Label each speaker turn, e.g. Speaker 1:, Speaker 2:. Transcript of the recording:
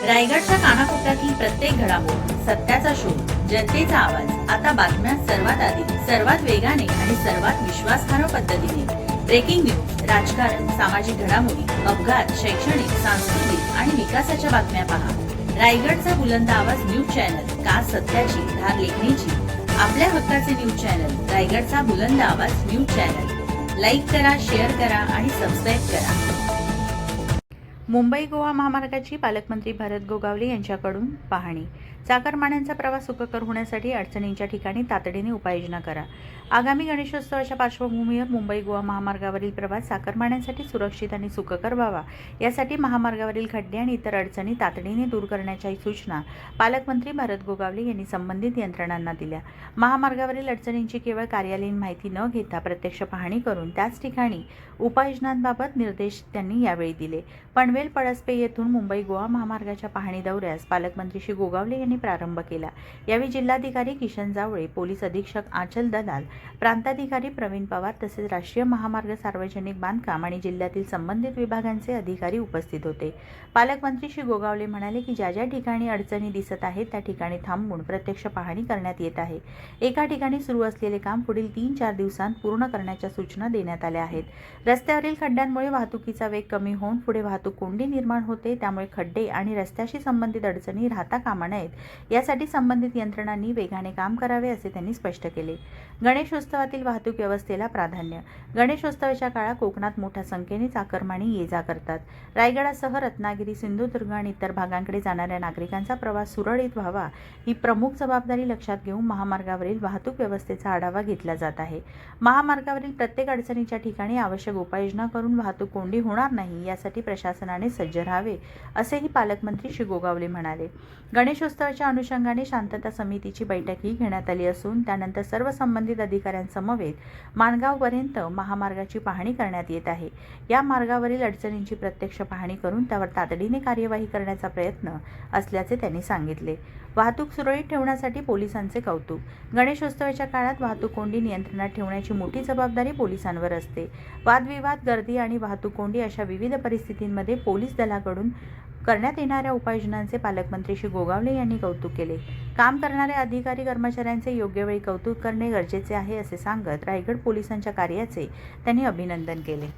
Speaker 1: रायगडच्या कानाकोपऱ्यातील प्रत्येक घडामोड, सत्याचा शोध, जनतेचा आवाज. आता बातम्या सर्वात आधी, सर्वात वेगाने आणि सर्वात विश्वासार्ह पद्धतीने. ब्रेकिंग न्यूज, राजकारण, सामाजिक घडामोडी, अपघात, शैक्षणिक, सांस्कृतिक आणि विकासाच्या बातम्या पहा. रायगडचा बुलंद आवाज न्यूज चॅनल, का सत्याची धार लेखणीची. आपल्या हक्काचे न्यूज चॅनल, रायगडचा बुलंद आवाज न्यूज चॅनल. लाईक करा, शेअर करा आणि सबस्क्राईब करा. मुंबई गोवा महामार्गाची पालकमंत्री भरत गोगावले यांच्याकडून पाहणी. चाकरमान्यांचा प्रवास सुखकर होण्यासाठी अडचणींच्या ठिकाणी तातडीने उपाययोजना करा. आगामी गणेशोत्सवाच्या पार्श्वभूमीवर मुंबई गोवा महामार्गावरील प्रवास चाकरमान्यांसाठी सुरक्षित आणि सुखकर व्हावा यासाठी महामार्गावरील खड्डे आणि इतर अडचणी तातडीने दूर करण्याच्या सूचना पालकमंत्री भरत गोगावले यांनी संबंधित यंत्रणांना दिल्या. महामार्गावरील अडचणींची केवळ कार्यालयीन माहिती न घेता प्रत्यक्ष पाहणी करून त्याच ठिकाणी उपाययोजनांबाबत निर्देश त्यांनी यावेळी दिले. पनवेल पळसपे येथून मुंबई गोवा महामार्गाच्या पाहणी दौऱ्यास पालकमंत्री श्री गोगावले यांनी प्रारंभ केला. यावेळी जिल्हाधिकारी किशन जावळे, पोलीस अधीक्षक आचल दलाल, प्रांताधिकारी प्रवीण पवार तसेच राष्ट्रीय महामार्ग, सार्वजनिक बांधकाम आणि जिल्ह्यातील संबंधित विभागांचे अधिकारी उपस्थित होते. पालकमंत्री श्री गोगावले म्हणाले की ज्या ज्या ठिकाणी अडचणी दिसत आहेत त्या ठिकाणी थांबून प्रत्यक्ष पाहणी करण्यात येत आहे. एका ठिकाणी सुरू असलेले काम पुढील 3-4 दिवसांत पूर्ण करण्याच्या सूचना देण्यात आल्या आहेत. रस्त्यावरील खड्ड्यांमुळे वाहतुकीचा वेग कमी होऊन पुढे वाहतूक कोंडी निर्माण होते, त्यामुळे खड्डे आणि रस्त्याशी संबंधित अडचणी राहता कामा नयेत यासाठी संबंधित यंत्रणांनी वेगाने काम करावे असे त्यांनी स्पष्ट केले. गणेशोत्सवातील वाहतूक व्यवस्थेला प्राधान्य. गणेशोत्सवाच्या काळात कोकणात मोठ्या संख्येने चाकरमानी ये-जा करतात. रायगडासह रत्नागिरी, सिंधुदुर्ग आणि इतर भागांकडे जाणाऱ्या नागरिकांचा प्रवास सुरळीत व्हावा ही प्रमुख जबाबदारी लक्षात घेऊन महामार्गावरील वाहतूक व्यवस्थेचा आढावा घेतला जात आहे. महामार्गावरील प्रत्येक अडचणीच्या ठिकाणी आवश्यक उपाययोजना करून वाहतूक कोंडी होणार नाही यासाठी प्रशासनाने सज्ज राहावे असेही पालकमंत्री श्री गोगावले म्हणाले. गणेशोत्सवाच्या अनुषंगाने शांतता समितीची बैठकही घेण्यात आली असून त्यानंतर सर्व संबंधित अधिकाऱ्यांसमवेत माणगावपर्यंत महामार्गाची पाहणी करण्यात येत आहे. या मार्गावरील अडचणींची प्रत्यक्ष पाहणी करून त्यावर तातडीने कार्यवाही करण्याचा प्रयत्न असल्याचे त्यांनी सांगितले. वाहतूक सुरळीत ठेवण्यासाठी पोलिसांचे कौतुक. गणेशोत्सवाच्या काळात वाहतूक कोंडी नियंत्रणात ठेवण्याची मोठी जबाबदारी पोलिसांवर असते. वादविवाद, गर्दी आणि वाहतूक कोंडी अशा विविध परिस्थितींमध्ये पोलीस दलाकडून करण्यात येणाऱ्या उपाययोजनांचे पालकमंत्री श्री गोगावले यांनी कौतुक केले. काम करणाऱ्या अधिकारी कर्मचाऱ्यांचे योग्य वेळी कौतुक करणे गरजेचे आहे असे सांगत रायगड पोलिसांच्या कार्याचे त्यांनी अभिनंदन केले.